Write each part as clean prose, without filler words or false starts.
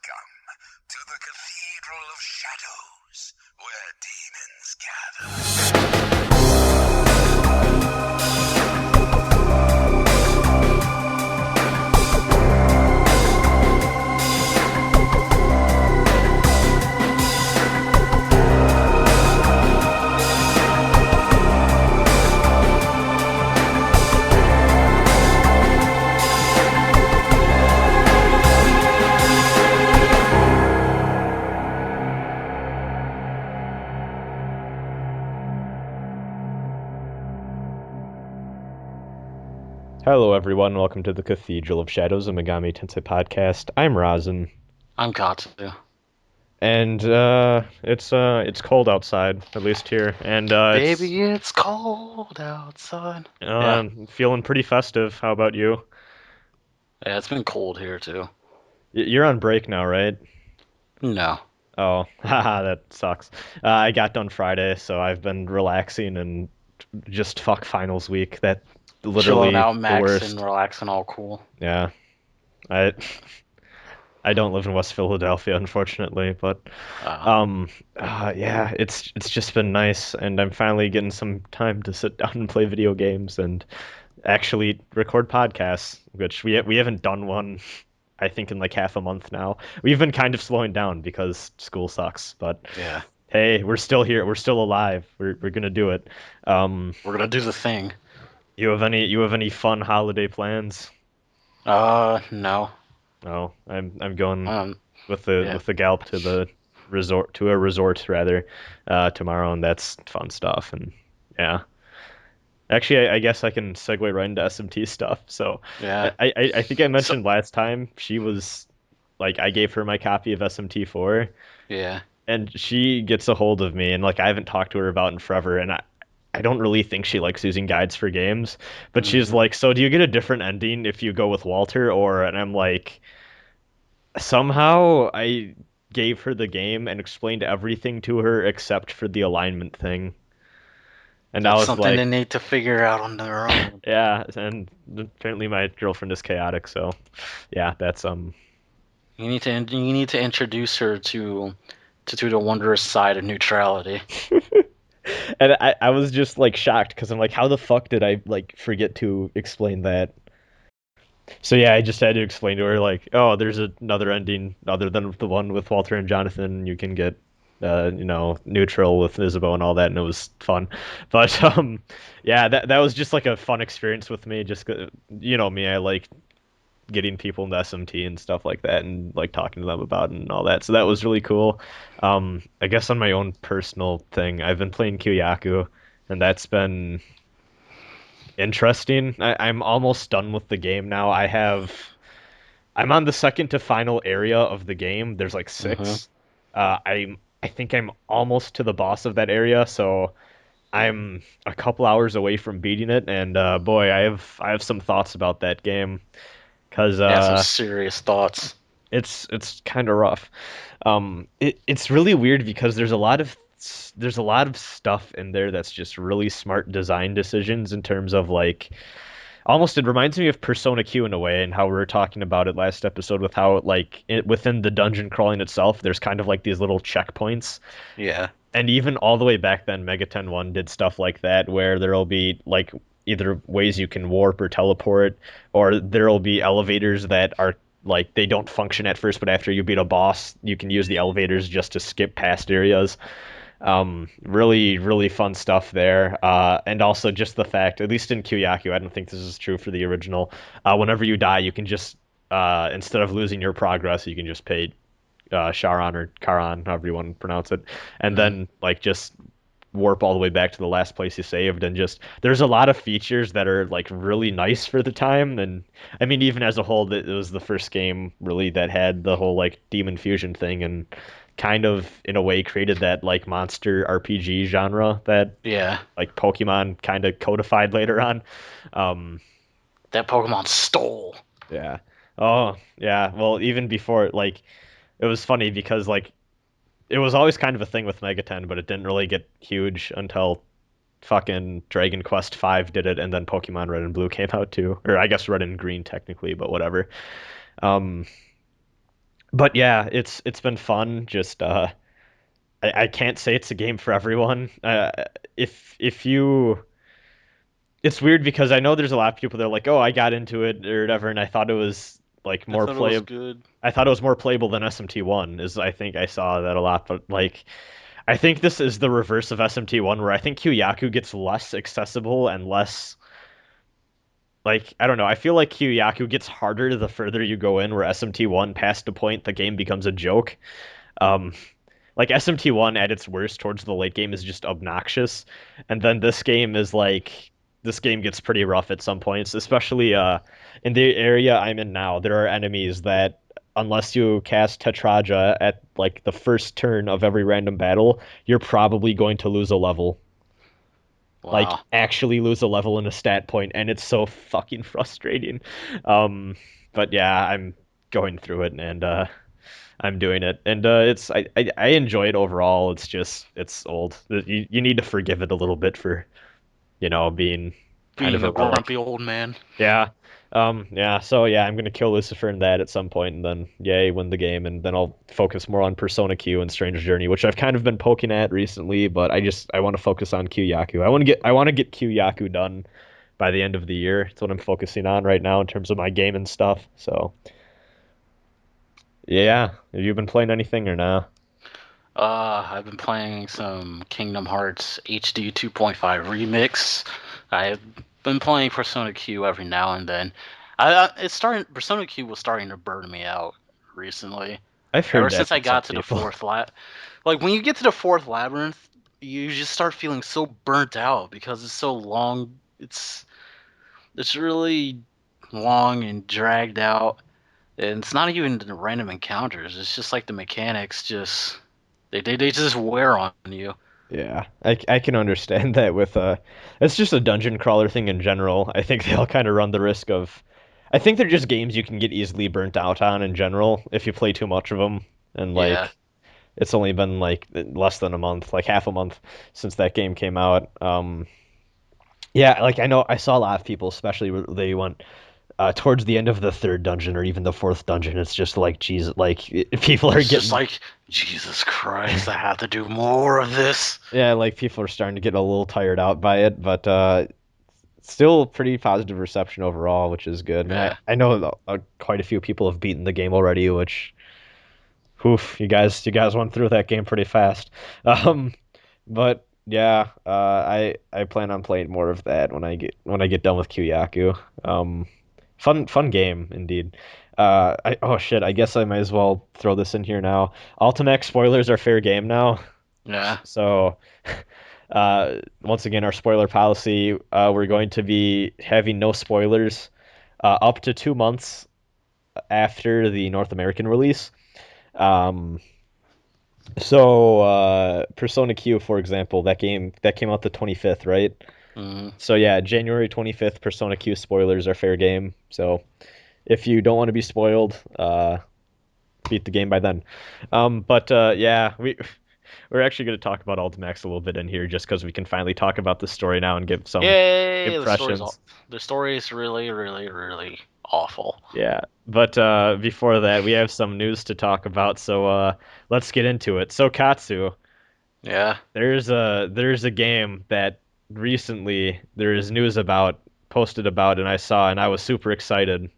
Welcome to the Cathedral of Shadows, where demons gather. Hello everyone, welcome to the Cathedral of Shadows, a Megami Tensei Podcast. I'm Rasen, I'm Katsu. and it's cold outside, at least here, and Baby, it's cold outside. Yeah. I'm feeling pretty festive. How about you? Yeah, it's been cold here too. You're on break now, right? No. Oh, haha, that sucks. I got done Friday, so I've been relaxing and just fuck finals week. That Chilling literally out, the maxing, worst. relaxing, all cool. Yeah, I I don't live in West Philadelphia, unfortunately, but Uh, yeah, it's just been nice, and I'm finally getting some time to sit down and play video games and actually record podcasts, which we haven't done one, I think, in like half a month now. We've been kind of slowing down because school sucks, but yeah. hey, we're still here, we're still alive, we're gonna do it. We're gonna do the thing. You have any fun holiday plans? No. No, I'm going Um, with the yeah. with the gal to the resort rather tomorrow, and that's fun stuff. And yeah, actually, I guess I can segue right into SMT stuff. So Yeah. I think I So, mentioned last time she was like I gave her my copy of SMT4, yeah. and she gets a hold of me, and like I haven't talked to her about in forever, and I don't really think she likes using guides for games, but she's hmm like, so do you get a different ending if you go with Walter, or? And I'm like, somehow I gave her the game and explained everything to her except for the alignment thing. And I That's was something like, they need to figure out on their own. yeah, and apparently my girlfriend is chaotic, so yeah, that's You need to introduce her to the wondrous side of neutrality. and I was just like shocked because I'm like, how the fuck did I like forget to explain that? So yeah, I just had to explain to her like, oh, there's another ending other than the one with Walter and Jonathan. You can get, neutral with Isabeau and all that, and it was fun. But yeah, that was just like a fun experience with me. Just you know me, I like getting people into SMT and stuff like that, and like talking to them about it and all that. So that was really cool. I guess on my own personal thing, I've been playing Kyoyaku, and that's been interesting. I'm almost done with the game now. I'm on the second to final area of the game. There's like hmm six. I think I'm almost to the boss of that area, so I'm a couple hours away from beating it. And boy, I have some thoughts about that game because Yeah, some serious thoughts. it's kind of rough. It's really weird because there's a lot of stuff in there that's just really smart design decisions in terms of like almost it reminds me of Persona Q in a way, and how we were talking about it last episode with how like within the dungeon crawling itself, there's kind of like these little checkpoints, Yeah. and even all the way back then, Megaten 1 did stuff like that where there'll be like either ways you can warp or teleport, or there'll be elevators that are like they don't function at first, but after you beat a boss, you can use the elevators just to skip past areas. Really, really fun stuff there. And also just the fact, at least in Kyoyaku, I don't think this is true for the original. Whenever you die, you can just instead of losing your progress, you can just pay Charon or Charon, however you want to pronounce it, and hmm then like just warp all the way back to the last place you saved. And just there's a lot of features that are like really nice for the time. And I mean, even as a whole, it was the first game really that had the whole like demon fusion thing, and kind of in a way created that like monster RPG genre that Yeah. like Pokemon kind of codified later on. Um, That Pokemon stole. yeah. Oh, yeah. Well, even before, like, it was funny because like it was always kind of a thing with Mega 10, but it didn't really get huge until fucking Dragon Quest V did it, and then Pokemon Red and Blue came out too, or I guess Red and Green technically, but whatever. Um, But yeah, it's been fun. Just I can't say it's a game for everyone. If you it's weird because I know there's a lot of people that are like, oh, I got into it or whatever, and I thought it was like I more thought it was play. good. I thought it was more playable than SMT1. Is I think I saw that a lot, but like I think this is the reverse of SMT1, where I think Kyoyaku gets less accessible and less like I don't know. I feel like Kyoyaku gets harder the further you go in, where SMT1 past a point the game becomes a joke. Um, like SMT1 at its worst towards the late game is just obnoxious, and then this game gets pretty rough at some points, especially in the area I'm in now. There are enemies that unless you cast Tetraja at like the first turn of every random battle, you're probably going to lose a level. Like Wow. actually lose a level and a stat point, and it's so fucking frustrating. Um, but yeah, I'm going through it and I'm doing it, and it's I enjoy it overall. It's just it's old. You need to forgive it a little bit for being kind of Being a a relic. grumpy old man. Yeah. Yeah, so yeah, I'm gonna kill Lucifer in that at some point, and then yay, win the game, and then I'll focus more on Persona Q and Strange Journey, which I've kind of been poking at recently, but I want to focus on Q Yaku. I want to get Q Yaku done by the end of the year. It's what I'm focusing on right now in terms of my game and stuff. So yeah, have you been playing anything or no? I've been playing some Kingdom Hearts HD 2.5 Remix. I've been playing Persona Q every now and then. It's starting. Persona Q was starting to burn me out recently. I've Ever heard that since I from some got to the people. fourth like when you get to the fourth labyrinth, you just start feeling so burnt out because it's so long. It's really long and dragged out, and it's not even the random encounters. It's just like the mechanics just they just wear on you. Yeah, I can understand that with it's just a dungeon crawler thing in general. I think they all kind of run the risk of I think they're just games you can get easily burnt out on in general if you play too much of them. And Yeah. like it's only been like less than a month, like half a month since that game came out. Yeah, like I know I saw a lot of people, especially where they went towards the end of the third dungeon or even the fourth dungeon. It's just like Jesus, like people are It's just getting like, Jesus Christ, I have to do more of this. yeah, like people are starting to get a little tired out by it, but still pretty positive reception overall, which is good. And Yeah. I know quite a few people have beaten the game already, which, oof, you guys went through that game pretty fast. Um, but yeah, I plan on playing more of that when I get done with Kyoyaku. Fun game indeed. Oh shit, I guess I might as well throw this in here now. Ultimax spoilers are fair game now. Yeah. So, once again, our spoiler policy, we're going to be having no spoilers up to 2 months after the North American release. Um, Persona Q, for example, that came out the 25th, right? Mm. So yeah, January 25th, Persona Q spoilers are fair game. So if you don't want to be spoiled, beat the game by then. But yeah, we're actually going to talk about Ultimax a little bit in here just because we can finally talk about the story now and give some Yay! impressions. The story is really, really, really awful. Yeah. But before that, we have some news to talk about, so let's get into it. So Katsu, Yeah. there's a game that recently there is news about posted about and I saw and I was super excited.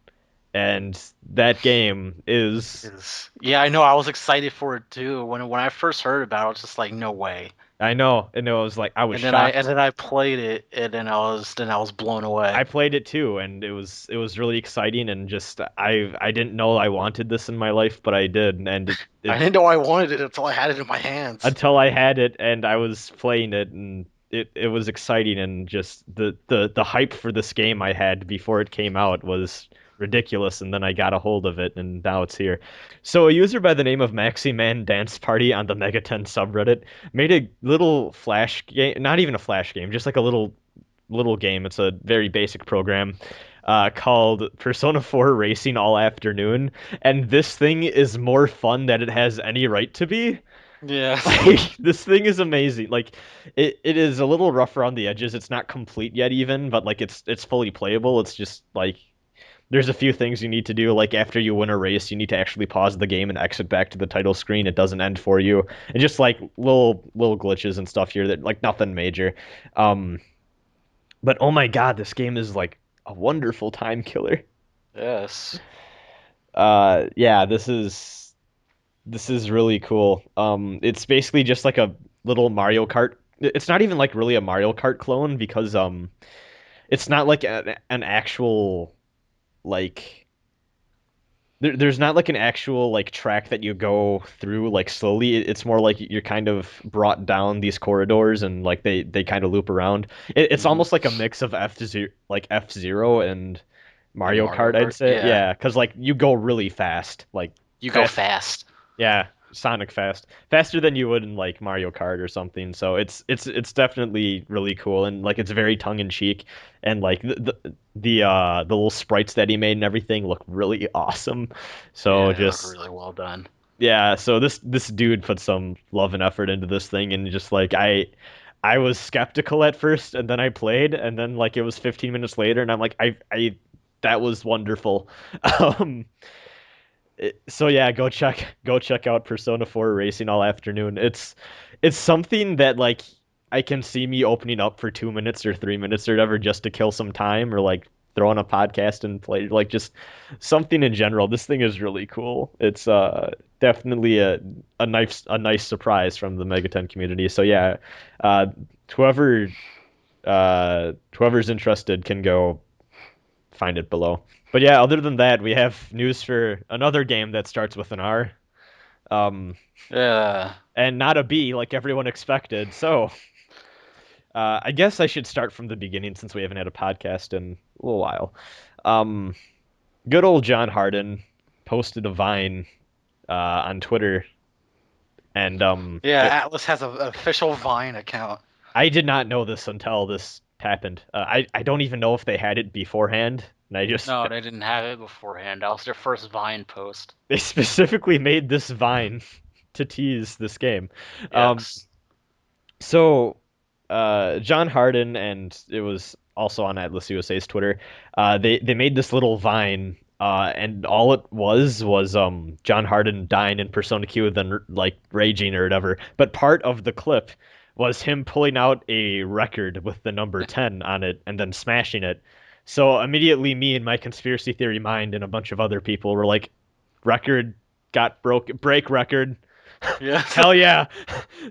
And that game is Yeah, I know. I was excited for it too. When I first heard about it, I was just like, no way. I know, and it was like I was And shocked. then I played it, and then I was blown away. I played it too, and it was really exciting, and just I didn't know I wanted this in my life, but I did, and I it didn't know I wanted it until I had it in my hands. until I had it and I was playing it, and it was exciting, and just the hype for this game I had before it came out was ridiculous, and then I got a hold of it, and now it's here. So a user by the name of Maxi Man Dance Party on the Megaten subreddit made a little flash game, not even a flash game, just like a little game. It's a very basic program called Persona 4 Racing All Afternoon, and this thing is more fun than it has any right to be. Yeah. Like this thing is amazing. Like it is a little rough around the edges. It's not complete yet even, but like it's fully playable. It's just like there's a few things you need to do. Like after you win a race, you need to actually pause the game and exit back to the title screen. It doesn't end for you, and just like little glitches and stuff here that like nothing major. Um, but oh my God, this game is like a wonderful time killer. Yes. Yeah, this is really cool. It's basically just like a little Mario Kart. It's not even like really a Mario Kart clone because it's not like an actual like there's not like an actual like track that you go through like slowly. It's more like you're kind of brought down these corridors and like they kind of loop around. It's Hmm. almost like a mix of F-Zero and And Mario Mario Kart, I'd Kart. say. Yeah. Yeah, because like you go really fast, like You go fast. fast. Yeah, Sonic fast, faster than you would in like Mario Kart or something. So it's definitely really cool and like it's very tongue in cheek and like the little sprites that he made and everything look really awesome. So Yeah, they look just really well done. yeah, so this dude put some love and effort into this thing and just like I was skeptical at first and then I played and then like it was 15 minutes later and I'm like I that was wonderful. Um so yeah, go check out Persona 4 Racing all afternoon. It's something that like I can see me opening up for 2 minutes or 3 minutes or whatever just to kill some time or like throw on a podcast and play like just something in general. This thing is really cool. It's definitely a nice surprise from the Megaten community. So yeah, uh whoever whoever's interested can go find it below. But yeah, other than that, we have news for another game that starts with an R, um, Yeah. and not a B like everyone expected. So I guess I should start from the beginning since we haven't had a podcast in a little while. Um, Good old John Harden posted a Vine on Twitter, and Yeah, Atlus has an official Vine account. I did not know this until this happened. I don't even know if they had it beforehand, and I just No, they didn't have it beforehand. That was their first Vine post. they specifically made this Vine to tease this game. Um, Yes. so John Harden and it was also on Atlus USA's Twitter. They made this little Vine, and all it was John Harden dying in Persona Q, then like raging or whatever. But part of the clip was him pulling out a record with the number 10 on it and then smashing it. So immediately, me and my conspiracy theory mind and a bunch of other people were like, "Record got break record." Yes. Hell yeah.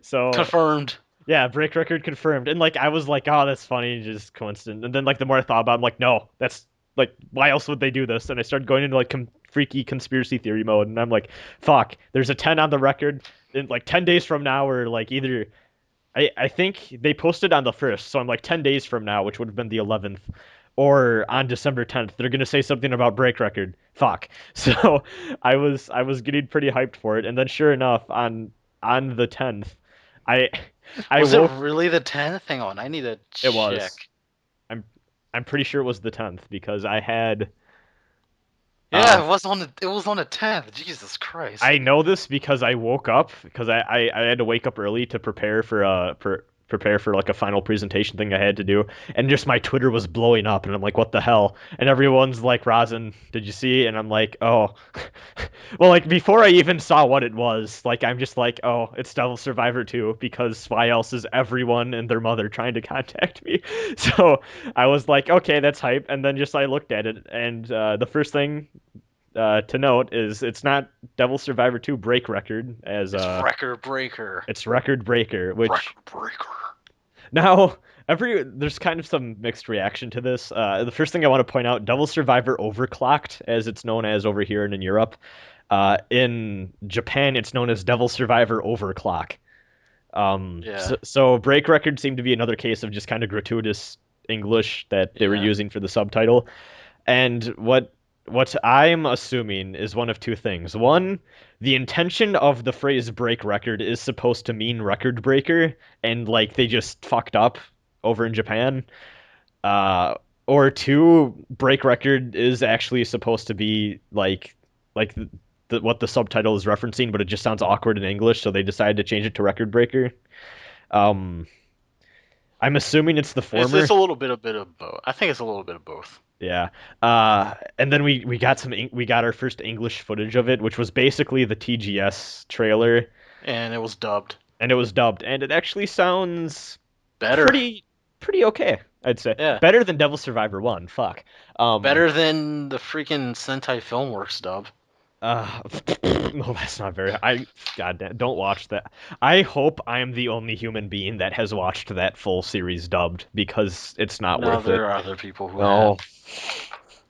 So Confirmed. yeah, break record confirmed. And like I was like, oh, that's funny, just coincident. And then like the more I thought about it, I'm like, no, that's like why else would they do this? And I started going into like freaky conspiracy theory mode and I'm like, fuck, there's a 10 on the record in like 10 days from now or like either I think they posted on the 1st, so I'm like 10 days from now, which would have been the 11th, or on December 10th, they're gonna say something about break record. Fuck. So I was getting pretty hyped for it, and then sure enough, on the 10th, I I Was it woke. really the 10th? Hang on, I need to It check. was. I'm I'm pretty sure it was the 10th because I had. Yeah, it was on the 10th. Jesus Christ. I know this because I woke up because I had to wake up early to prepare for like a final presentation thing I had to do, and just my Twitter was blowing up, and I'm like, what the hell? And everyone's like, Rasen, did you see? And I'm like, oh, well, like before I even saw what it was, like I'm just like, oh, it's Devil Survivor 2 because why else is everyone and their mother trying to contact me? So I was like, okay, that's hype, and then just I looked at it, and the first thing to note is it's not Devil Survivor 2 break record as It's record breaker. it's record breaker, which Record breaker. now there's kind of some mixed reaction to this. The first thing I want to point out, Devil Survivor Overclocked, as it's known as over here and in Europe. In Japan, it's known as Devil Survivor Overclock. Yeah. So break record seemed to be another case of just kind of gratuitous English that they were Yeah. using for the subtitle. And what I'm assuming is one of two things. One, the intention of the phrase break record is supposed to mean record breaker, and like they just fucked up over in Japan. Uh, or two, break record is actually supposed to be like what the subtitle is referencing, but it just sounds awkward in English, so they decided to change it to record breaker. Um, I'm assuming it's the It's former. a little bit of both. I think it's a little bit of both. Yeah. And then we got we got our first English footage of it, which was basically the TGS trailer, And it was dubbed. and it was dubbed, and it actually sounds Better. pretty pretty okay, I'd say. Yeah. Better than Devil Survivor 1. Fuck. Better than the freaking Sentai Filmworks dub. Uh, no, that's not very. God damn, don't watch that. I hope I am the only human being that has watched that full series dubbed because it's not No, worth it. there are other people who have. No,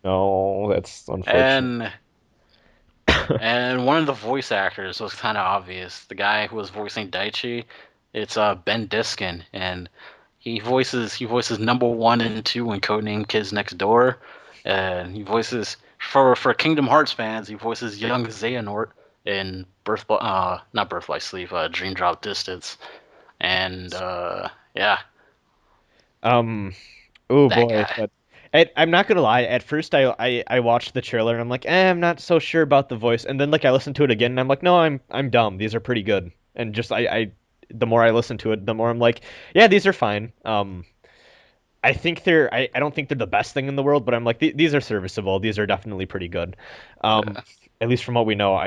no, that's unfortunate. And and one of the voice actors was kind of obvious. The guy who was voicing Daichi, it's Ben Diskin, and he voices number 1 and 2 in Codename Kids Next Door, and he voices for Kingdom Hearts fans. He voices young Xehanort in not Birth by Sleep, Dream Drop Distance, and yeah, Um, oh that boy, guy. but I'm not gonna lie. At first, I watched the trailer and I'm like, I'm not so sure about the voice. And then like I listened to it again and I'm like, no, I'm dumb. These are pretty good. And just the more I listen to it, the more I'm like, yeah, these are fine. I think I don't think they're the best thing in the world, but I'm like, these are serviceable. These are definitely pretty good. Um, Yeah. at least from what we know.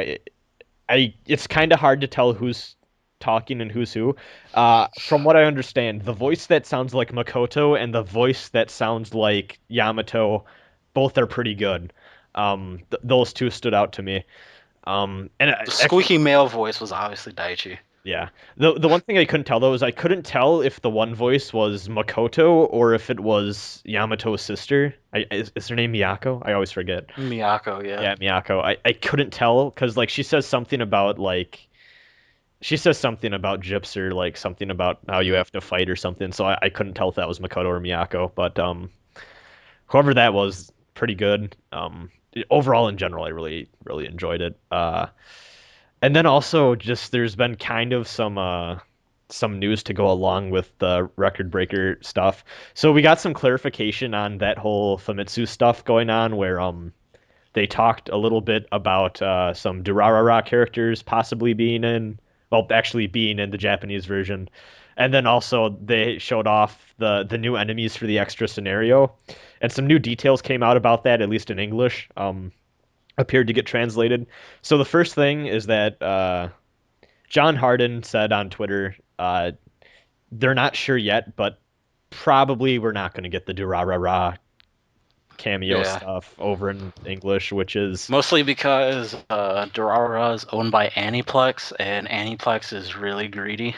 It's kind of hard to tell who's talking and who's who. From what I understand, the voice that sounds like Makoto and the voice that sounds like Yamato, both are pretty good. Those two stood out to me. And The actually, squeaky male voice was obviously Daichi. yeah. The one thing I couldn't tell though is I couldn't tell if the one voice was Makoto or if it was Yamato's sister. Is her name Miyako? I always forget. Miyako, yeah. Yeah, Miyako. I couldn't tell because like she says something about Gyps or like something about how you Mm. have to fight or something. So I couldn't tell if that was Makoto or Miyako, but whoever that was, pretty good. Overall in general, I really enjoyed it. And then also just there's been kind of some news to go along with the record breaker stuff. So we got some clarification on that whole Famitsu stuff going on where they talked a little bit about some Durarara characters possibly being in, well, actually being in the Japanese version. And then also they showed off the new enemies for the extra scenario, and some new details came out about that, at least in English, appeared to get translated. So the first thing is that John Harden said on Twitter, they're not sure yet, but probably we're not going to get the Durarara cameo Yeah. stuff over in English, which is Mostly because Durarara is owned by Aniplex, and Aniplex is really greedy.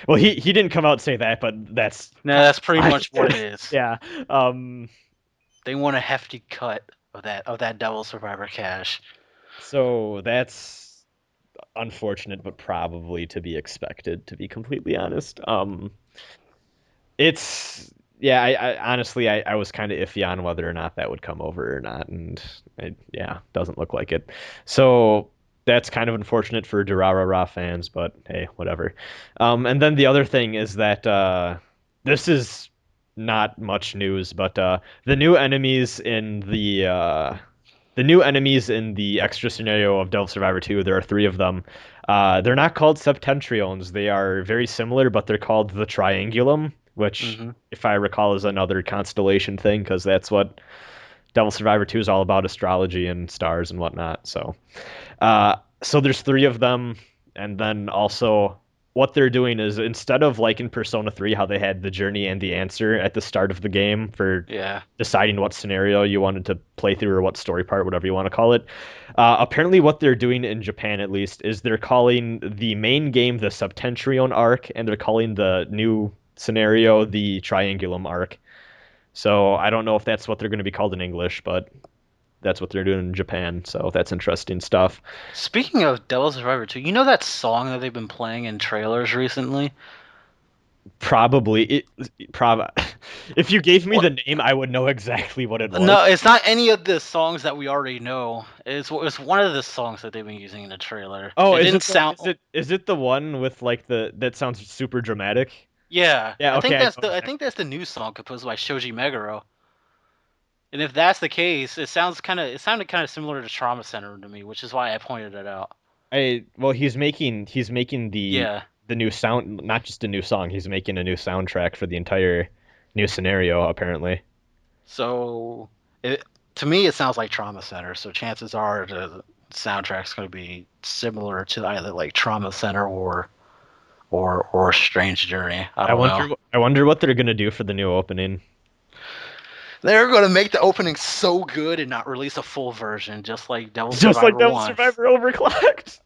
well, he didn't come out and say that, but that's No, kind that's of pretty why. much what it is. Yeah. They want a hefty cut of that Devil Survivor cash. So that's unfortunate, but probably to be expected, to be completely honest. It's yeah. I honestly, I was kind of iffy on whether or not that would come over or not, and yeah, doesn't look like it. So that's kind of unfortunate for Durarara fans, but hey, whatever. And then the other thing is that this is not much news, but the new enemies in the extra scenario of Devil Survivor 2, there are three of them. They're not called Septentriones. They are very similar, but they're called the Triangulum, which, Hmm. if I recall, is another constellation thing, because that's what Devil Survivor 2 is all about, astrology and stars and whatnot. So there's three of them, and then also what they're doing is instead of like in Persona 3 how they had the journey and the answer at the start of the game for Yeah. deciding what scenario you wanted to play through or what story part, whatever you want to call it. Apparently, what they're doing in Japan, at least, is they're calling the main game the Septentrion arc, and they're calling the new scenario the Triangulum arc. So I don't know if that's what they're going to be called in English, but that's what they're doing in Japan. So that's interesting stuff. Speaking of Devil Survivor 2, you know that song that they've been playing in trailers recently? Probably if you gave me What? the name, I would know exactly what it was. No, it's not any of the songs that we already know. It's one of the songs that they've been using in the trailer. Oh, It didn't sound. is it the one with like the that sounds super dramatic? Yeah, Yeah, okay, I know I exactly. think that's the new song composed by Shoji Meguro. And if that's the case, it sounded kind of similar to Trauma Center to me, which is why I pointed it out. Well, he's making Yeah. the new sound, not just a new song. He's making a new soundtrack for the entire new scenario apparently. So To me, it sounds like Trauma Center. So chances are the soundtrack's going to be similar to either like Trauma Center or Strange Journey. I don't know. I wonder what they're gonna do for the new opening. They're going to make the opening so good and not release a full version, just like Devil Just like Survivor Devil 1. Survivor overclocked.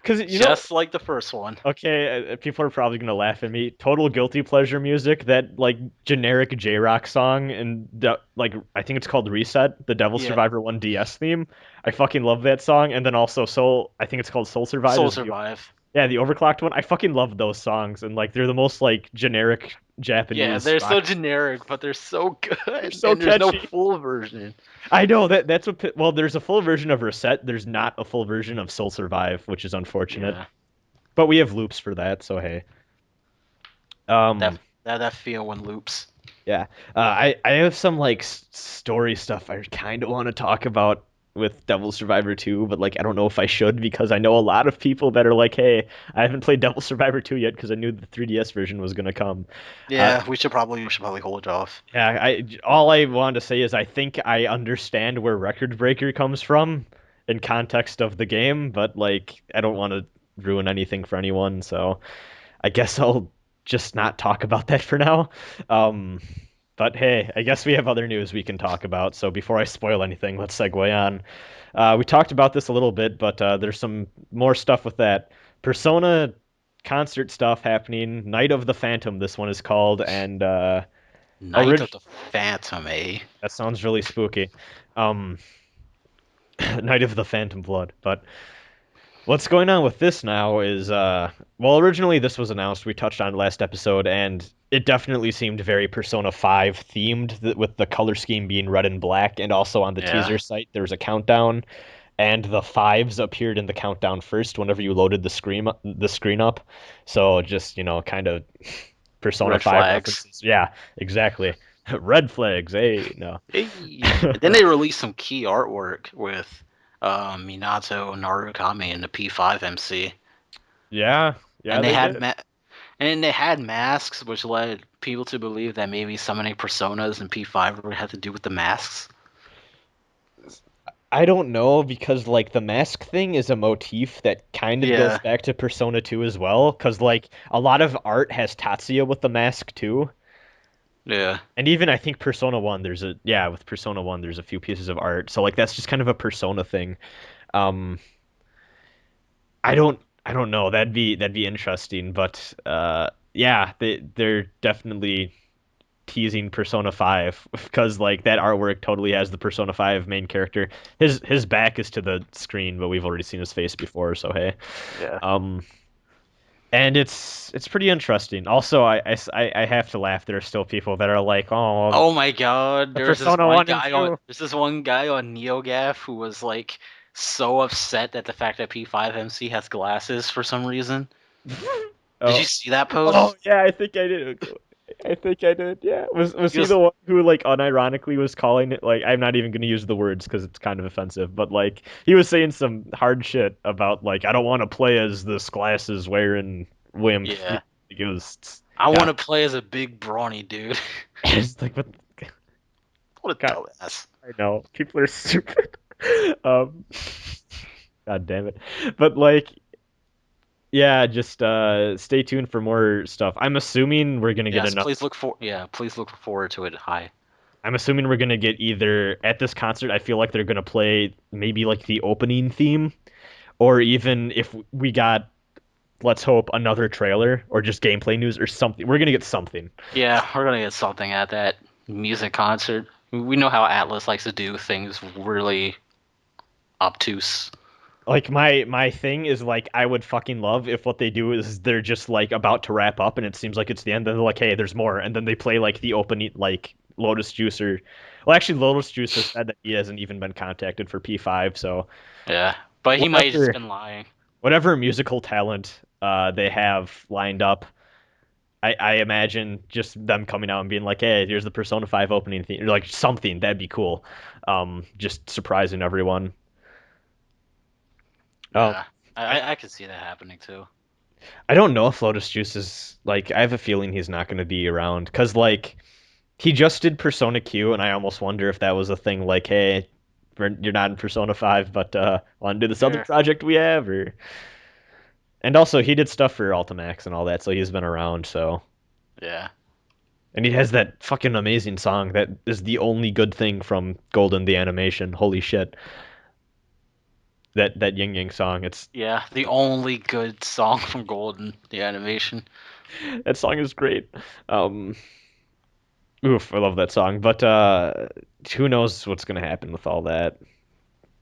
Because Just like the first one. okay, people are probably gonna laugh at me. Total guilty pleasure music, that like generic J-Rock song, and like I think it's called Reset, the Devil Yeah. Survivor 1 DS theme. I fucking love that song, and then also I think it's called Soul Survive. Soul is the- Survive. yeah, the overclocked one. I fucking love those songs, and like they're the most like generic Yeah, Japanese they're so rock. generic, but they're so They're good. so And there's no catchy. full version. I know that's what. Well, there's a full version of Reset. There's not a full version of Soul Survive, which is unfortunate. Yeah. But we have loops for that, so hey. That Um, that feel when loops. yeah. I have some like story stuff I kind of want to talk about with Devil Survivor 2, but like I don't know if I should because I know a lot of people that are like, "Hey, I haven't played Devil Survivor 2 yet because I knew the 3DS version was gonna come." Uh, Yeah, we should probably hold off. yeah, all I wanted to say is I think I understand where Record Breaker comes from in context of the game, but like I don't want to ruin anything for anyone, so I guess I'll just not talk about that for now. Um, but hey, I guess we have other news we can talk about. So before I spoil anything, let's segue on. We talked about this a little bit, but there's some more stuff with that. Persona concert stuff happening. Night of the Phantom, this one is called, and Night of the Phantom, eh? that sounds really spooky. Um, Night of the Phantom Blood, but what's going on with this now is, well, originally this was announced, we touched on it last episode, and it definitely seemed very Persona 5 themed, with the color scheme being red and black, and also on the Yeah. teaser site there was a countdown, and the fives appeared in the countdown first whenever you loaded the screen up. So just, kind of Persona Red 5 flags. references. Yeah, exactly. Red flags, hey, no. Hey. Then they released some key artwork with Minato and Narukami in the P5 MC. Yeah, yeah, And they they had did. and they had masks, which led people to believe that maybe summoning personas in P5 would have to do with the masks. I don't know because like the mask thing is a motif that kind of goes Yeah. back to Persona 2 as well, because like a lot of art has Tatsuya with the mask too. Yeah. And even I think Persona 1 with Persona 1 there's a few pieces of art. So like that's just kind of a Persona thing. Um I don't know. That'd be interesting, but yeah, they're definitely teasing Persona 5 because like that artwork totally has the Persona 5 main character. His back is to the screen, but we've already seen his face before, so hey. Yeah. Um and it's pretty interesting. Also, I have to laugh. There are still people that are like, "Oh, Oh my god, the Persona 1 and 2." there's this one guy on NeoGaf who was like so upset at the fact that P5 MC has glasses for some reason. Did Oh. you see that Oh, post? yeah, I think I did. I think I did. Yeah. Was He he was the one who like unironically was calling it, like, I'm not even going to use the words because it's kind of offensive, but like he was saying some hard shit about like I don't want to play as this glasses wearing wimp. Yeah. It was I God, want to play as a big brawny dude. it's like what What a God, dumbass. I know. People are stupid. Um God damn it. But like yeah, just stay tuned for more stuff. Yes, please look forward to it. Hi. I'm assuming we're gonna get either at this concert, I feel like they're gonna play maybe like the opening theme, or even if we got, let's hope, another trailer or just gameplay news or something. We're gonna get something. Yeah, we're gonna get something at that music concert. We know how Atlus likes to do things really obtuse. Like my thing is like I would fucking love if what they do is they're just like about to wrap up and it seems like it's the end, then they're like, hey, there's more, and then they play like the opening, like Lotus Juicer. Well, actually, Lotus Juicer said that he hasn't even been contacted for P5, so Yeah, but he might have just whatever been lying. whatever musical talent they have lined up, I imagine just them coming out and being like, "Hey, here's the Persona 5 opening theme," or like something that'd be cool. Just surprising everyone. Um, Yeah, I could see that happening too. I don't know if Lotus Juice is like. I have a feeling he's not going to be around because like He just did Persona Q, and I almost wonder if that was a thing like, hey, you're not in Persona 5, but want to do this other Yeah. project we have, or and also he did stuff for Ultimax and all that, so he's been around. So Yeah. and he has that fucking amazing song that is the only good thing from Golden the animation. Holy shit, that Ying Yang song. It's Yeah. The only good song from Golden, the animation. that song is great. Um, Oof, I love that song. But who knows what's gonna happen with all that?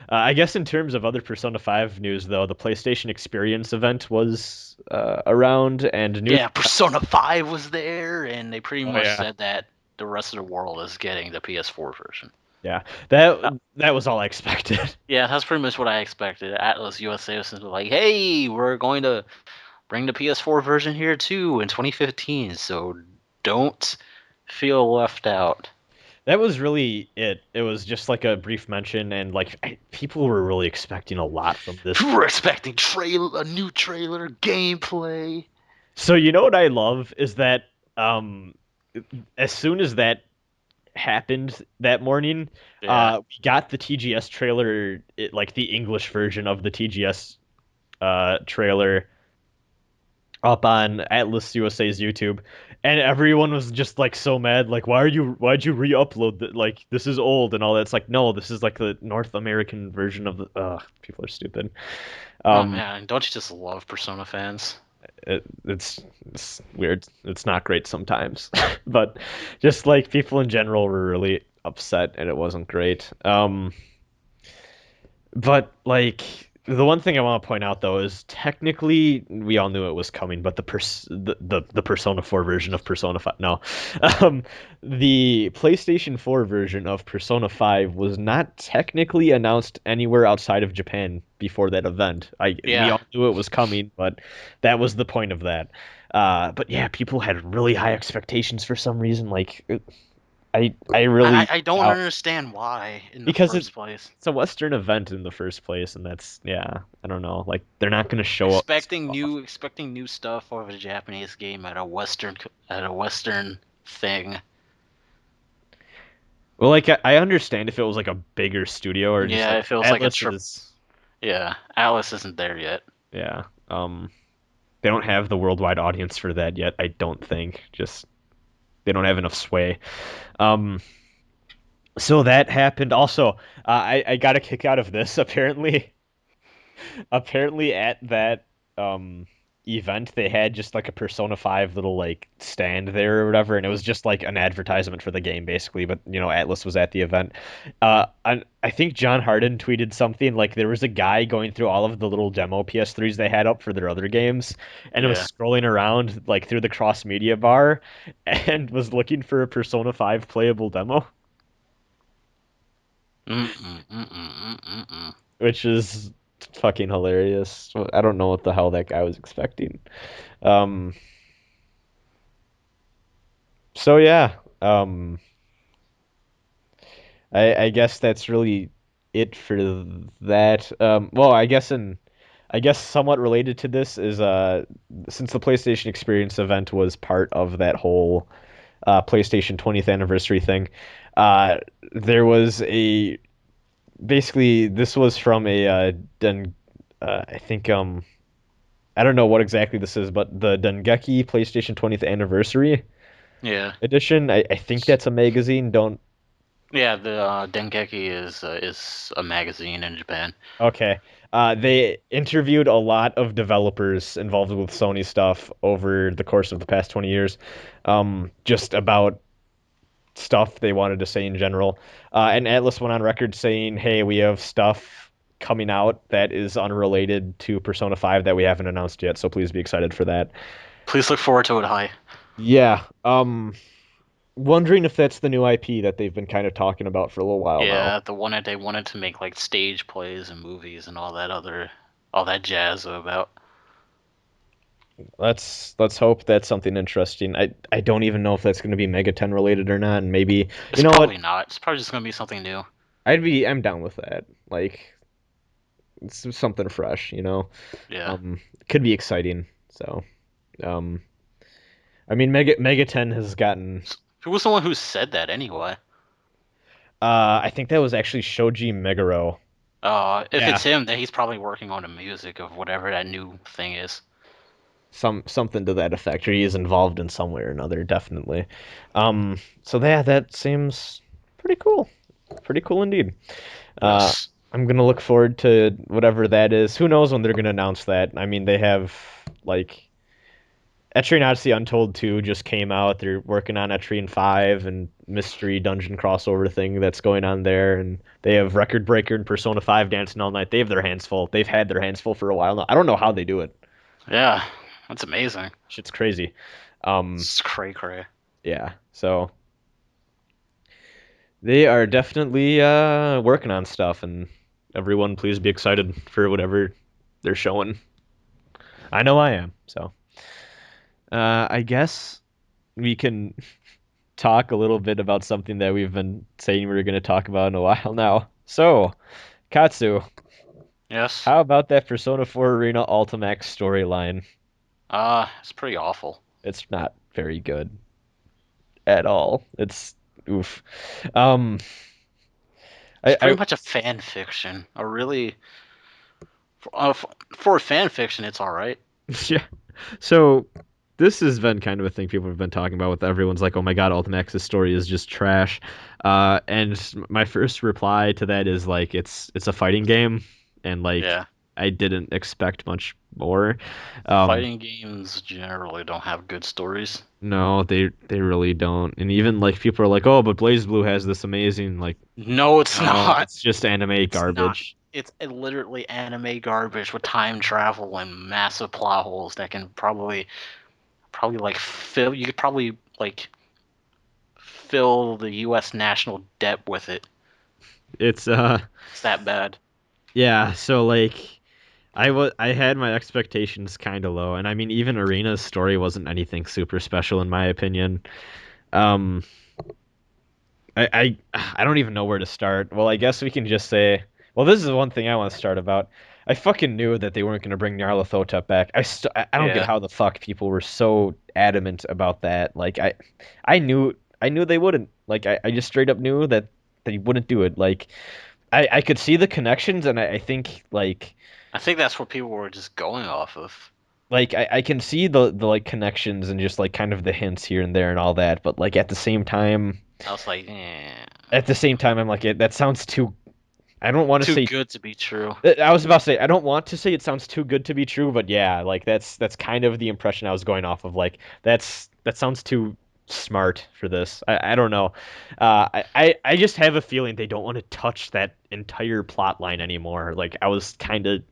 I guess in terms of other Persona 5 news, though, the PlayStation Experience event was around, and news. Yeah, Persona 5 was there, and they pretty Oh much yeah, said that the rest of the world is getting the PS4 version. yeah. Uh, That was all I expected. yeah, that's pretty much what I expected. Atlus USA was like, hey, we're going to bring the PS4 version here too in 2015, so don't feel left out. That was really it. It was just like a brief mention, and like people were really expecting a lot from this. We're expecting a new trailer, gameplay. So you know what I love is that um, as soon as that happened that morning, Yeah, we got the TGS trailer, like the English version of the TGS trailer up on Atlus USA's YouTube, and everyone was just like so mad, like why'd you re-upload that? Like this is old and all that. It's like no, this is like the North American version of the. Ugh, people are stupid. oh Um, man, don't you just love Persona fans? it's weird. It's not great sometimes, but just like people in general were really upset and it wasn't great. But like the one thing I want to point out though is technically we all knew it was coming, but the Persona 4 version of Persona 5 no. Um the PlayStation 4 version of Persona 5 was not technically announced anywhere outside of Japan before that event. We Yeah, all knew it was coming, but that was the point of that. But yeah, people had really high expectations for some reason. Like I really I don't understand why in the because first place. it's a Western event in the first place, and that's yeah, I don't know. Like they're not gonna show up. Expecting new stuff of a Japanese game at a Western thing. Well, like I understand if it was like a bigger studio or just Yeah, like it feels like a Atlas trip. is Yeah, Alice isn't there yet. yeah. They don't have the worldwide audience for that yet. I don't think. Just they don't have enough sway. Um, so that happened. Also, I got a kick out of this. Apparently at that um event they had just like a Persona 5 little like stand there or whatever, and it was just like an advertisement for the game basically, but you know Atlus was at the event. I think John Harden tweeted something like there was a guy going through all of the little demo PS3s they had up for their other games, and it was Yeah. scrolling around like through the cross media bar and was looking for a Persona 5 playable demo, Mm. which is fucking hilarious. I don't know what the hell that guy was expecting. Um, so yeah, I guess that's really it for that. Well, I guess somewhat related to this is since the PlayStation Experience event was part of that whole PlayStation 20th anniversary thing, uh, there was a basically this was from a I think I don't know what exactly this is, but the Dengeki PlayStation 20th anniversary Yeah. edition. I think that's a magazine. Don't Yeah, the Dengeki is a magazine in Japan. Okay. They interviewed a lot of developers involved with Sony stuff over the course of the past 20 years, just about stuff they wanted to say in general. And Atlas went on record saying, hey, we have stuff coming out that is unrelated to Persona 5 that we haven't announced yet, so please be excited for that. Please look forward to it, Hi. Yeah, wondering if that's the new IP that they've been kind of talking about for a little while now. Yeah, the one that they wanted to make like stage plays and movies and all that jazz about. Let's hope that's something interesting. I don't even know if that's going to be Mega 10 related or not, and maybe It's you know what? probably not. It's probably just gonna be something new. I'm down with that. Like it's something fresh, you know. Yeah. It could be exciting. So, um I mean Mega 10 has gotten Who was the one who said that anyway? I think that was actually Shoji Meguro. If Yeah, it's him, then he's probably working on the music of whatever that new thing is. something to that effect, or he is involved in some way or another, definitely. So yeah, that seems pretty cool. Pretty cool indeed. Uh, Yes. I'm gonna look forward to whatever that is. Who knows when they're gonna announce that? I mean, they have like Etrian Odyssey Untold 2 just came out. They're working on Etrian 5 and mystery dungeon crossover thing that's going on there. And they have Record Breaker and Persona 5 dancing all night. They have their hands full. They've had their hands full for a while now. I don't know how they do it. Yeah, that's amazing. Shit's crazy. Um, It's cray cray. yeah. So they are definitely working on stuff, and everyone please be excited for whatever they're showing. I know I am. So I guess we can talk a little bit about something that we've been saying we were going to talk about in a while now. So, Katsu, Yes. how about that Persona 4 Arena Ultimax storyline? It's pretty awful. It's not very good at all. It's oof. Um, It's I pretty much a fan fiction. A really for a fan fiction, it's all right. yeah. So this has been kind of a thing people have been talking about with everyone's like, oh my God, Ultimax's story is just trash. And my first reply to that is like, it's a fighting game, and like Yeah. I didn't expect much more. Fighting games generally don't have good stories. No, they really don't. And even like people are like, oh, but Blaze Blue has this amazing like, No, it's no, not. it's just anime It's not. garbage. It's literally anime garbage with time travel and massive plot holes that can probably like fill. You could probably like fill the U.S. national debt with it. It's It's that bad. yeah. So like. I had my expectations kind of low, and I mean even Arena's story wasn't anything super special in my opinion. Um, I don't even know where to start. Well, I guess we can just say, well, this is one thing I want to start about. I fucking knew that they weren't going to bring Nyarlathotep back. I don't get Yeah. how the fuck people were so adamant about that. Like I knew they wouldn't. Like I just straight up knew that they wouldn't do it. Like I could see the connections, and I think I think that's what people were just going off of. like I can see the like connections and just like kind of the hints here and there and all that, but like I was like, eh, at the same time I'm like that sounds too. I don't want to too say. good to be true. I was about to say I don't want to say it sounds too good to be true, but yeah, like that's kind of the impression I was going off of. Like that sounds too smart for this. I don't know. I just have a feeling they don't want to touch that entire plot line anymore. Like I was kind of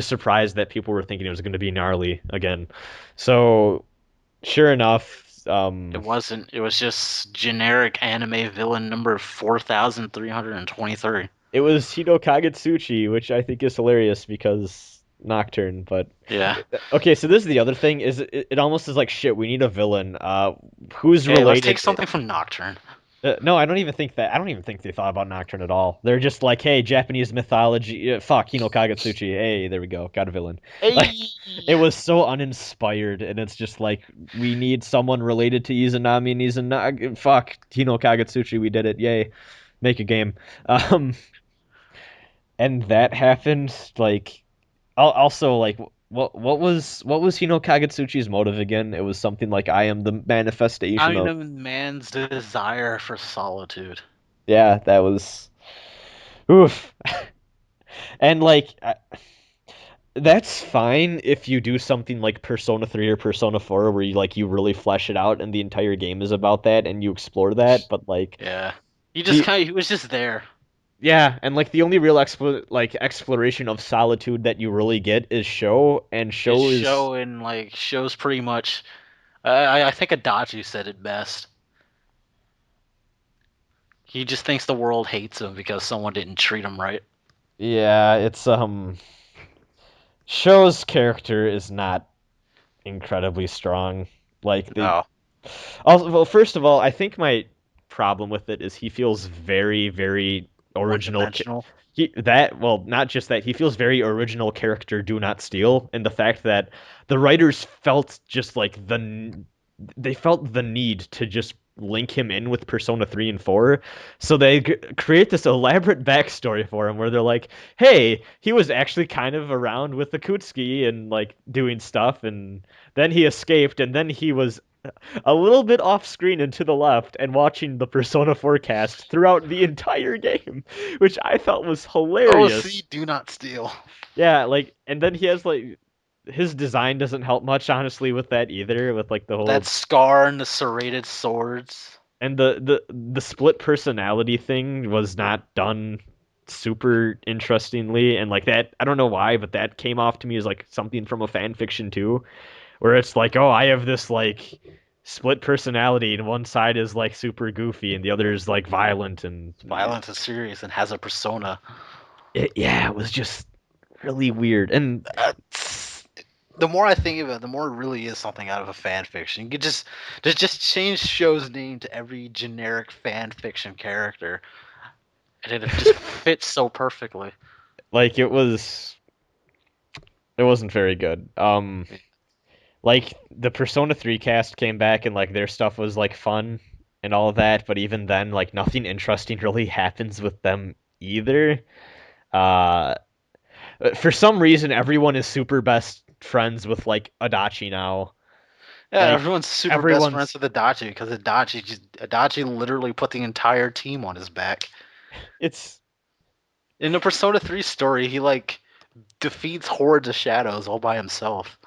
surprised that people were thinking it was going to be gnarly again. So sure enough, It wasn't. It was just generic anime villain number 4,323. it was Hito Kagetsuchi, which I think is hilarious because Nocturne. But Yeah. okay, so this is the other thing: is it almost is like shit. We need a villain. Who's Hey, let's take related? something from Nocturne. No, I don't even think that. I don't even think they thought about Nocturne at all. They're just like, hey, Japanese mythology. Fuck, Hino Kagetsuchi. Hey, there we go. Got a villain. Like, Hey. it was so uninspired, and it's just like we need someone related to Izanami and Izanagi. Fuck, Hino Kagetsuchi. We did it. Yay, make a game. Um, and that happened. Like, also like. What was Hino Kagetsuchi's motive again? It was something like I am the manifestation of Item man's desire for solitude. yeah, that was oof. And like that's fine if you do something like Persona 3 or Persona 4 where you really flesh it out and the entire game is about that and you explore that, but like Yeah. the He was just there. yeah, and like the only real exploration of solitude that you really get is show, and His show is show and like shows pretty much. I think Adachi said it best. He just thinks the world hates him because someone didn't treat him right. yeah, it's show's character is not incredibly strong. Like they No. also, well, first of all, I think my problem with it is he feels very, very One original. dimensional. Not just that, he feels very original character. Do not steal, and the fact that the writers felt just like they felt the need to just link him in with Persona 3 and 4. So they create this elaborate backstory for him where they're like, hey, he was actually kind of around with the Kutsuki and like doing stuff, and then he escaped, and then he was a little bit off screen and to the left and watching the Persona 4 cast throughout the entire game, which I thought was hilarious. OC, do not steal. Yeah, like, and then he has like his design doesn't help much, honestly, with that either, with like the whole That scar and the serrated swords. and the split personality thing was not done super interestingly, and like that, I don't know why, but that came off to me as like something from a fan fiction too, where it's like, oh, I have this like split personality, and one side is like super goofy, and the other is like violent and Violent and serious and has a persona. yeah, it was just really weird. And The more I think of it, the more it really is something out of a fan fiction. You could just change show's name to every generic fan fiction character, and it just fits so perfectly. like it wasn't very good. Like the Persona 3 cast came back and like their stuff was like fun and all of that, but even then like nothing interesting really happens with them either. Uh for some reason everyone is super best friends with like Adachi now. Yeah, Like everyone's super best everyone's friends with Adachi because Adachi literally put the entire team on his back. it's In the Persona 3 story, he like defeats hordes of shadows all by himself.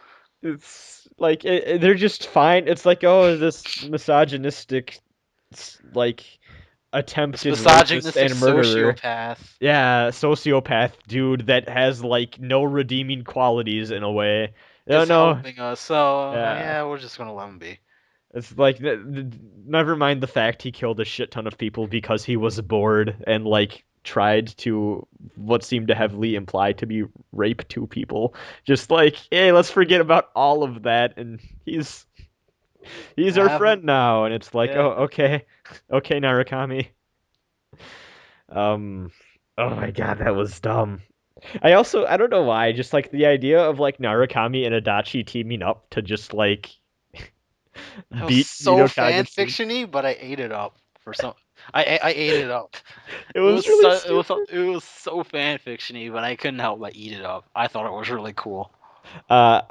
it's like they're just fine. It's like, oh, this misogynistic like attempted rapist Misogynistic and murderer. sociopath. Yeah, sociopath dude that has like no redeeming qualities in a way. No, Is no. helping us, so Yeah. yeah, we're just gonna let him be. It's like never mind the fact he killed a shit ton of people because he was bored and like tried to what seemed to heavily imply to be rape two people. Just like, hey, let's forget about all of that, and he's our Have friend now, and it's like, yeah. oh, okay, okay, Narukami. Um, oh my god, that was dumb. I don't know why, just like the idea of like Narukami and Adachi teaming up to just like It was beat so Yuno fan Kagetsu. fictiony, but I ate it up for some. I ate it up. It was really stupid. It was so fan fictiony, but I couldn't help but eat it up. I thought it was really cool. Uh,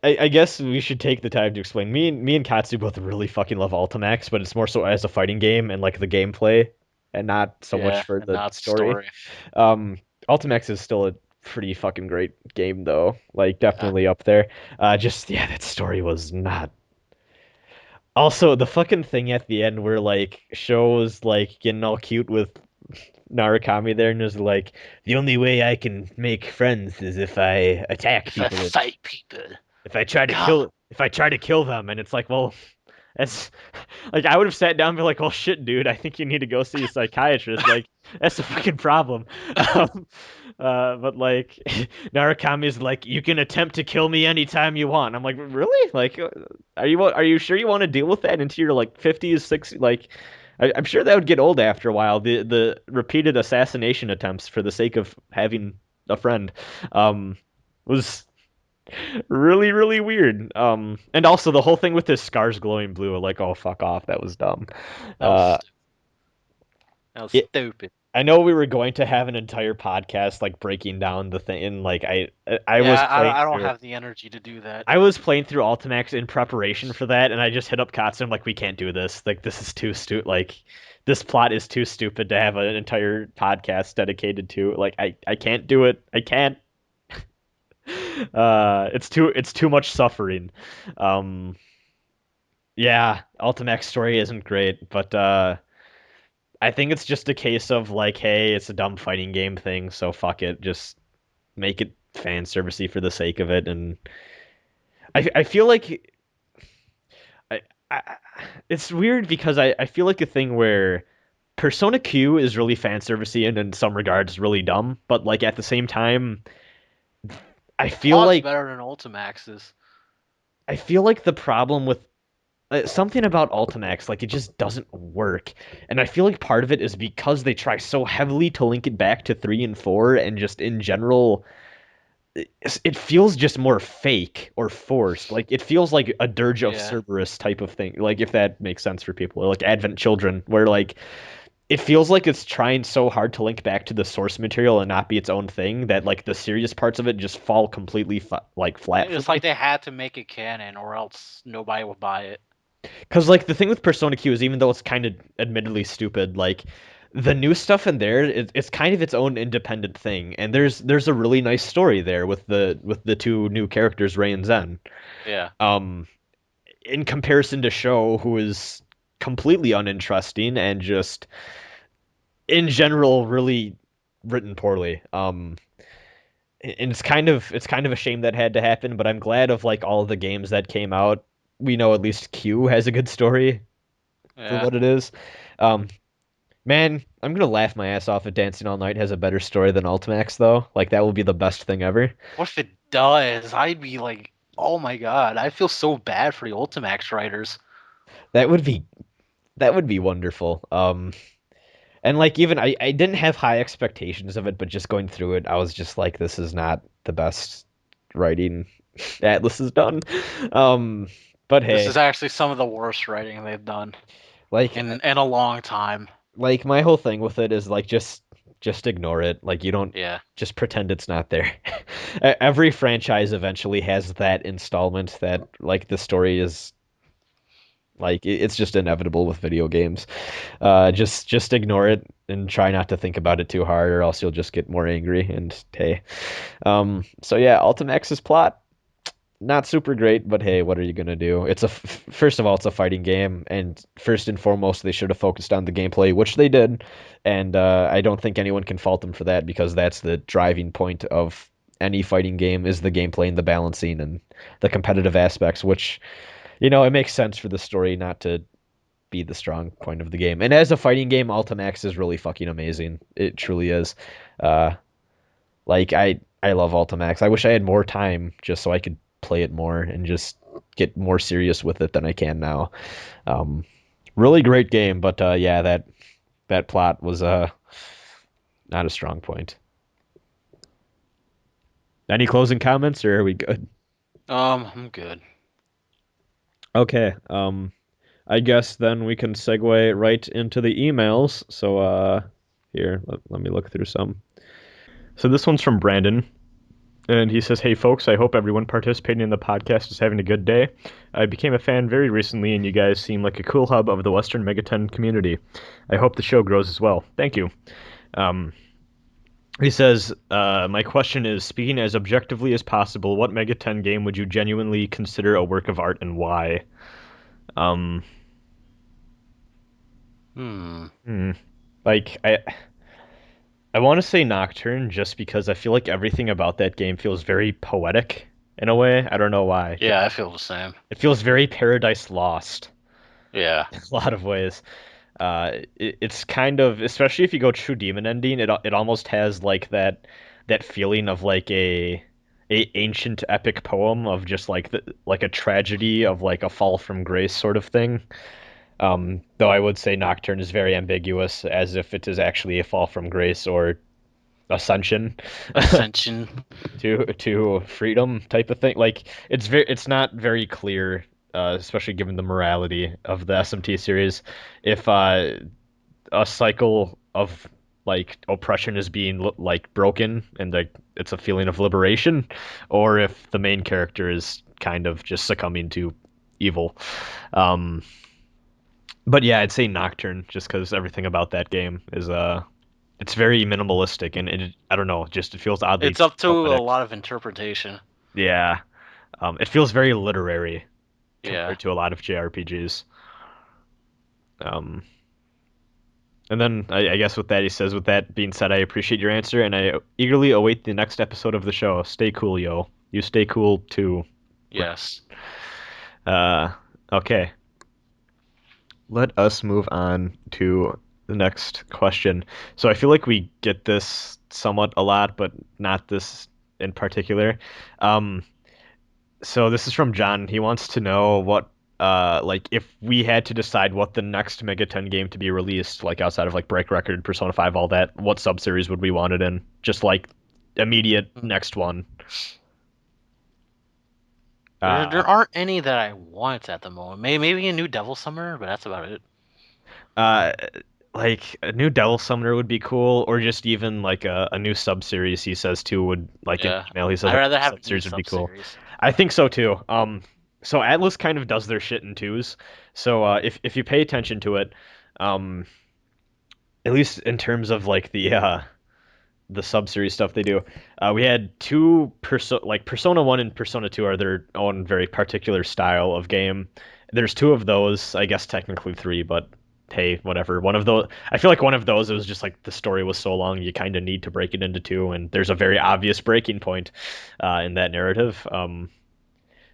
I guess we should take the time to explain. Me and Katsu both really fucking love Ultimax, but it's more so as a fighting game and like the gameplay, and not so Yeah, much for and the not story. Ultimax is still a pretty fucking great game though, like definitely up there. Just yeah, that story was not. Also, the fucking thing at the end where like Sho was like getting all cute with Narukami there and is like, the only way I can make friends is if I attack If I people. fight people. If I try to God. kill them, and it's like, well, that's like I would have sat down and be like, well, shit, dude, I think you need to go see a psychiatrist. Like that's a fucking problem. But like Narukami's like, you can attempt to kill me anytime you want. I'm like, really? Like, are you sure you want to deal with that into your like 50s, 60s? Like, I'm sure that would get old after a while. The repeated assassination attempts for the sake of having a friend, was really, really weird. And also the whole thing with his scars glowing blue, like, oh, fuck off, that was dumb. That was, Uh, that was it, stupid. I know we were going to have an entire podcast like breaking down the thing, and like I was playing I don't through. have the energy to do that. I was playing through Ultimax in preparation for that, and I just hit up Katsu. I'm like, we can't do this. Like, this is too stupid. Like, this plot is too stupid to have an entire podcast dedicated to. Like, I can't do it. I can't. It's too much suffering. Yeah, Ultimax story isn't great, but I think it's just a case of like, hey, it's a dumb fighting game thing, so fuck it, just make it fan servicey for the sake of it. And I feel like I, I it's weird because I feel like a thing where Persona Q is really fan servicey and in some regards really dumb, but like at the same time, I feel Plot's like better than Ultimax's. I feel like the problem with something about Ultimax, like it just doesn't work. And I feel like part of it is because they try so heavily to link it back to 3 and 4 and just in general it feels just more fake or forced. Like it feels like a Dirge of Yeah. Cerberus type of thing. Like if that makes sense for people, or like Advent Children, where like it feels like it's trying so hard to link back to the source material and not be its own thing that like the serious parts of it just fall completely like flat for It's me. like they had to make it canon, or else nobody would buy it. Because like the thing with Persona Q is even though it's kind of admittedly stupid, like the new stuff in there, it's kind of its own independent thing, and there's a really nice story there with the two new characters, Rei and Zen. Yeah. Um, in comparison to Sho, who is completely uninteresting and just in general really written poorly. And it's kind of a shame that had to happen, but I'm glad of like all of the games that came out. We know at least Q has a good story for Yeah. what it is. Um, Man, I'm gonna laugh my ass off if Dancing All Night has a better story than Ultimax, though. Like that would be the best thing ever. What if it does? I'd be like, oh my god, I feel so bad for the Ultimax writers. That would be that would be wonderful. And like even I didn't have high expectations of it, but just going through it, I was just like, this is not the best writing Atlus has done. Um, but This hey, is actually some of the worst writing they've done like in a long time. my whole thing with it is like just ignore it. Like you don't Yeah. just pretend it's not there. Every franchise eventually has that installment that like the story is like it's just inevitable with video games. Just ignore it and try not to think about it too hard, or else you'll just get more angry. And hey, so yeah, Ultimax's plot not super great, but hey, what are you gonna do? First of all, it's a fighting game, and first and foremost, they should have focused on the gameplay, which they did, and I don't think anyone can fault them for that because that's the driving point of any fighting game is the gameplay and the balancing and the competitive aspects, which it makes sense for the story not to be the strong point of the game. And as a fighting game, Ultimax is really fucking amazing. It truly is. Uh, like I love Ultimax. I wish I had more time just so I could play it more and just get more serious with it than I can now. Um, Really great game, but yeah, that plot was not a strong point. Any closing comments, or are we good? I'm good. Okay. I guess then we can segue right into the emails. So here, let me look through some. So this one's from Brandon. And he says, "Hey folks, I hope everyone participating in the podcast is having a good day. I became a fan very recently, and you guys seem like a cool hub of the Western Megaton community. I hope the show grows as well. Thank you." Um, he says, "My question is, speaking as objectively as possible, what Megaton game would you genuinely consider a work of art, and why?" Um, Hmm. hmm, like I want to say Nocturne just because I feel like everything about that game feels very poetic in a way. I don't know why. Yeah, I feel the same. It feels very Paradise Lost Yeah. in a lot of ways. It's kind of, especially if you go true demon ending, it almost has like that feeling of like a ancient epic poem of just like like a tragedy of like a fall from grace sort of thing. Though I would say Nocturne is very ambiguous, as if it is actually a fall from grace or ascension Ascension. to freedom type of thing. Like it's not very clear, especially given the morality of the SMT series, if a cycle of like oppression is being like broken and like it's a feeling of liberation, or if the main character is kind of just succumbing to evil. Um, but yeah, I'd say Nocturne just because everything about that game is it's very minimalistic and I don't know, just it feels oddly It's up to a poetic. lot of interpretation. Yeah. It feels very literary Yeah. compared to a lot of JRPGs. Um, and then I guess with that, he says, with that being said, I appreciate your answer and I eagerly await the next episode of the show. Stay cool, yo. You stay cool too. Yes. Uh, okay. Let us move on to the next question. So I feel like we get this somewhat a lot, but not this in particular. Um, So this is from John. He wants to know what like if we had to decide what the next Megaton game to be released, like outside of like Break Record, Persona 5, all that, what subseries would we want it in? Just like immediate next one. There aren't any that I want at the moment. Maybe a new Devil Summoner, but that's about it. Like a new Devil Summoner would be cool, or just even like a new sub-series. He says too would like in Yeah, email. He says I'd like rather a have new sub-series would be cool. sub-series. I think so too. So Atlus kind of does their shit in twos. So if you pay attention to it, um, at least in terms of like the sub-series stuff they do, we had two Persona 1 and Persona 2 are their own very particular style of game. There's two of those, I guess technically three, but hey, whatever. One of those, I feel like one of those, it was just like the story was so long, you kind of need to break it into two, and there's a very obvious breaking point in that narrative.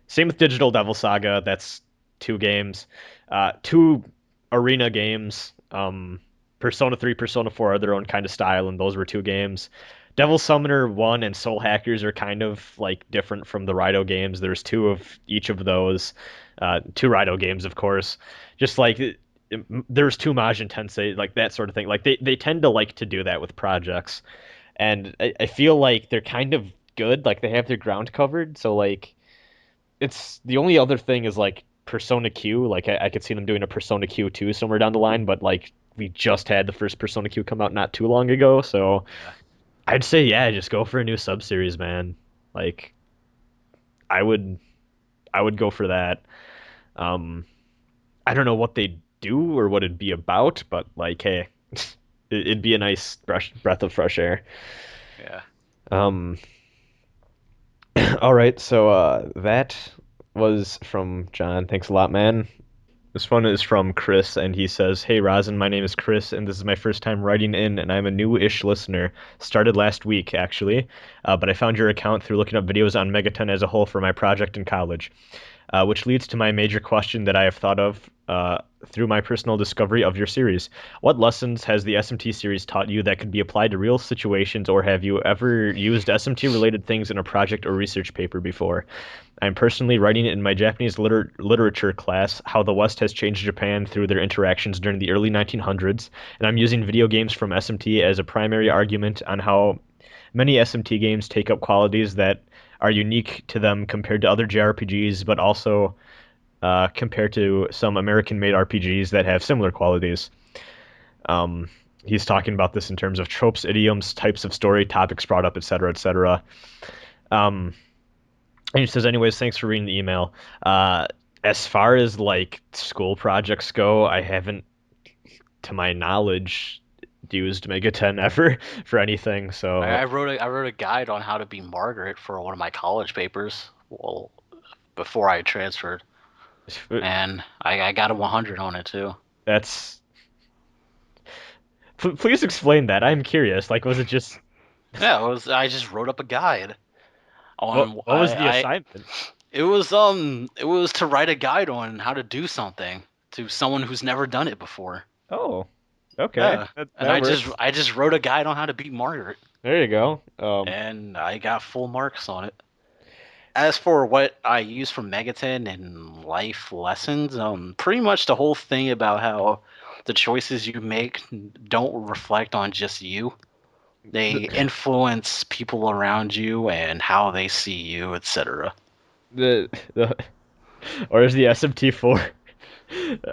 Same with Digital Devil Saga. That's two games, two arena games. Persona 3, Persona 4 are their own kind of style, and those were two games. Devil Summoner 1 and Soul Hackers are kind of like different from the Raito games. There's two of each of those. Two Raito games, of course. Just like there's two Majin Tensei, like that sort of thing. Like they tend to like to do that with projects. And I feel like they're kind of good. Like they have their ground covered. So like it's the only other thing is like Persona Q. Like I could see them doing a Persona Q 2 somewhere down the line, but like we just had the first Persona Q come out not too long ago, so Yeah. I'd say yeah, just go for a new sub-series, man. Like I would I would go for that. Um I don't know what they do or what it'd be about, but like hey, it'd be a nice breath of fresh air. Yeah. Um all right, so that was from John. Thanks a lot, man. This one is from Chris, and he says, "Hey, Rasen, my name is Chris, and this is my first time writing in, and I'm a new-ish listener. Started last week, actually, but I found your account through looking up videos on Megaton as a whole for my project in college, which leads to my major question that I have thought of through my personal discovery of your series. What lessons has the SMT series taught you that could be applied to real situations, or have you ever used SMT-related things in a project or research paper before? I'm personally writing in my Japanese literature class how the West has changed Japan through their interactions during the early 1900s, and I'm using video games from SMT as a primary argument on how many SMT games take up qualities that are unique to them compared to other JRPGs, but also compared to some American-made RPGs that have similar qualities. Um, he's talking about this in terms of tropes, idioms, types of story, topics brought up, etc., etc. Um, and he says, anyways, thanks for reading the email. As far as like school projects go, I haven't, to my knowledge, used Mega 10 ever for anything. So I wrote a guide on how to be Margaret for one of my college papers. Well, before I transferred, and I got a 100 on it too. that's. Please explain that. I'm curious. Like, was it just Yeah, it was. I just wrote up a guide on. what was the assignment? It was to write a guide on how to do something to someone who's never done it before. Oh, okay. Yeah, and That works. I just wrote a guide on how to beat Margaret, There you go. and I got full marks on it. As for what I use from Megaton and life lessons, pretty much the whole thing about how the choices you make don't reflect on just you. They influence people around you and how they see you, etc. The or is the SMT4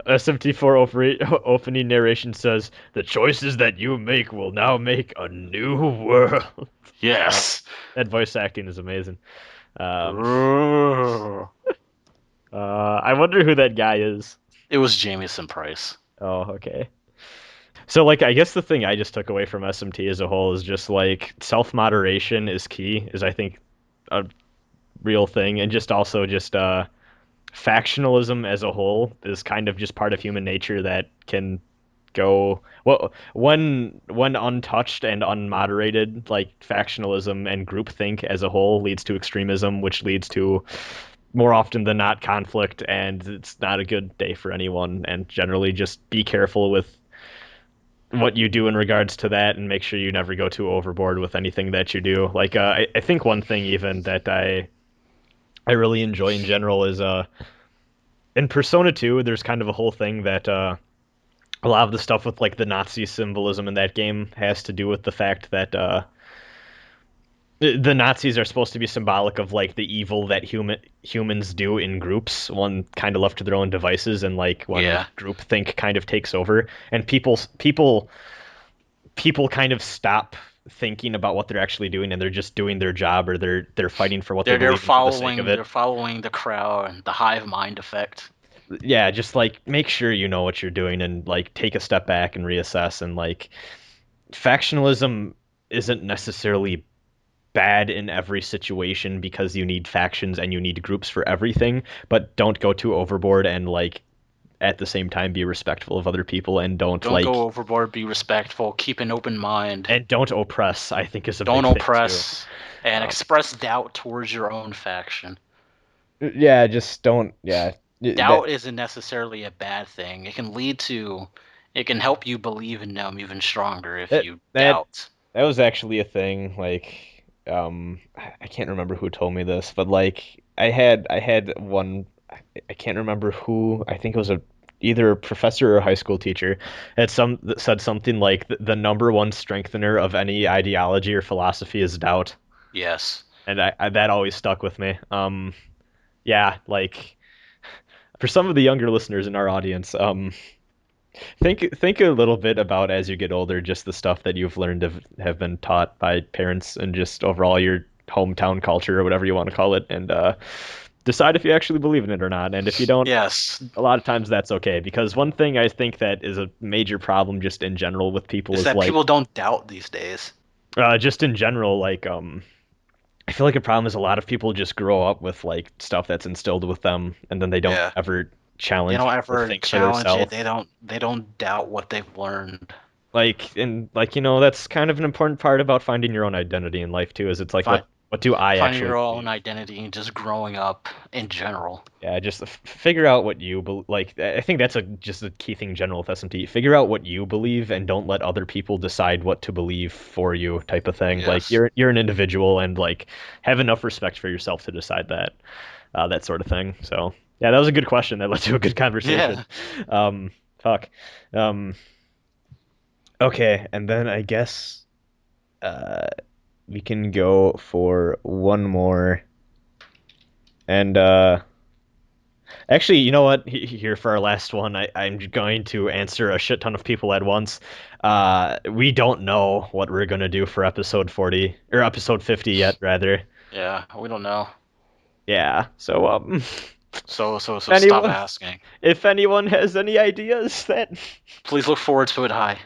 SMT4 opening narration says the choices that you make will now make a new world. Yes. That voice acting is amazing. Um, It I wonder who that guy is. was Jamieson Price. Oh, okay. So, like, I guess the thing I just took away from SMT as a whole is just like self-moderation is key, is I think a real thing, and just also just factionalism as a whole is kind of just part of human nature that can go well when untouched and unmoderated. Like factionalism and groupthink as a whole leads to extremism, which leads to more often than not conflict, and it's not a good day for anyone. And generally, just be careful with what you do in regards to that, and make sure you never go too overboard with anything that you do. Like I think one thing even that I really enjoy in general is in Persona 2, there's kind of a whole thing that a lot of the stuff with like the Nazi symbolism in that game has to do with the fact that The Nazis are supposed to be symbolic of like the evil that humans do in groups, one kind of left to their own devices, and like when Yeah. groupthink kind of takes over, and people kind of stop thinking about what they're actually doing, and they're just doing their job, or they're fighting for what they They're believe in for the sake following of it. they're following the crowd and the hive mind effect. Yeah, just like make sure you know what you're doing, and like take a step back and reassess, and like factionalism isn't necessarily bad in every situation because you need factions and you need groups for everything, but don't go too overboard, and like at the same time be respectful of other people, and Don't go overboard, be respectful, keep an open mind. don't oppress, I think, is a Don't big thing too. oppress and express doubt towards your own faction. Yeah, just don't. Yeah, Doubt isn't necessarily a bad thing. It can help you believe in them even stronger if that you that doubt. that was actually a thing. Like, I can't remember who told me this, but like, I had one. I can't remember who. I think it was either a professor or a high school teacher that said something like the number one strengthener of any ideology or philosophy is doubt, Yes. and that always stuck with me. Yeah, like for some of the younger listeners in our audience, think a little bit about, as you get older, just the stuff that you've learned to have been taught by parents, and just overall your hometown culture or whatever you want to call it, and decide if you actually believe in it or not. And if you don't, Yes. a lot of times that's okay, because one thing I think that is a major problem just in general with people Is is that like people don't doubt these days. just in general, like I feel like a problem is a lot of people just grow up with like stuff that's instilled with them, and then they don't Yeah. ever They challenge don't or ever think for challenge it. themselves. They don't doubt what they've learned. Like, and like, that's kind of an important part about finding your own identity in life too, is it's like Fi- what do I Finding actually your own believe? identity and just growing up in general. Yeah, just figure out what you like. I think that's just a key thing in general with SMT. Figure out what you believe, and don't let other people decide what to believe for you, type of thing. Like Yes. you're an individual, and like have enough respect for yourself to decide that, that sort of thing. So yeah, that was a good question. That led to a good conversation. Yeah. Fuck. Um, okay, and then I guess uh we can go for one more. And actually, you know what? Here for our last one, I'm going to answer a shit ton of people at once. We don't know what we're gonna do for episode 40 or episode 50 yet, rather. Yeah. We don't know. Yeah. So So stop anyone, asking. if anyone has any ideas that Please look forward to it high.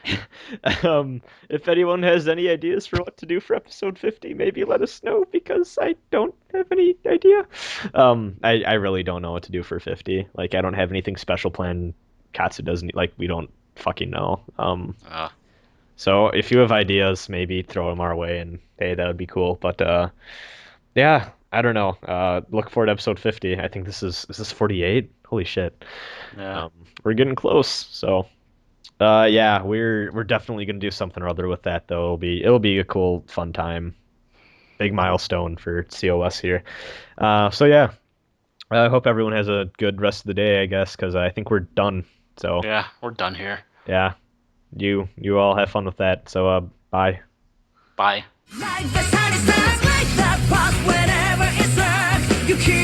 if anyone has any ideas for what to do for episode 50, maybe let us know, because I don't have any idea. I really don't know what to do for 50. Like, I don't have anything special planned. Katsu doesn't, like, we don't fucking know. Uh, So if you have ideas, maybe throw them our way, and hey, that would be cool. But yeah, I don't know. Look forward to episode 50. I think is this 48? Holy shit. yeah. We're getting close. So yeah, we're definitely gonna do something or other with that, though. It'll be a cool, fun time. Big milestone for COS here. So yeah, I hope everyone has a good rest of the day, I guess, because I think we're done. So Yeah. We're done here. yeah, you all have fun with that. So bye. Bye. Like the sun is bright, like the pulse whenever it's dark. You keep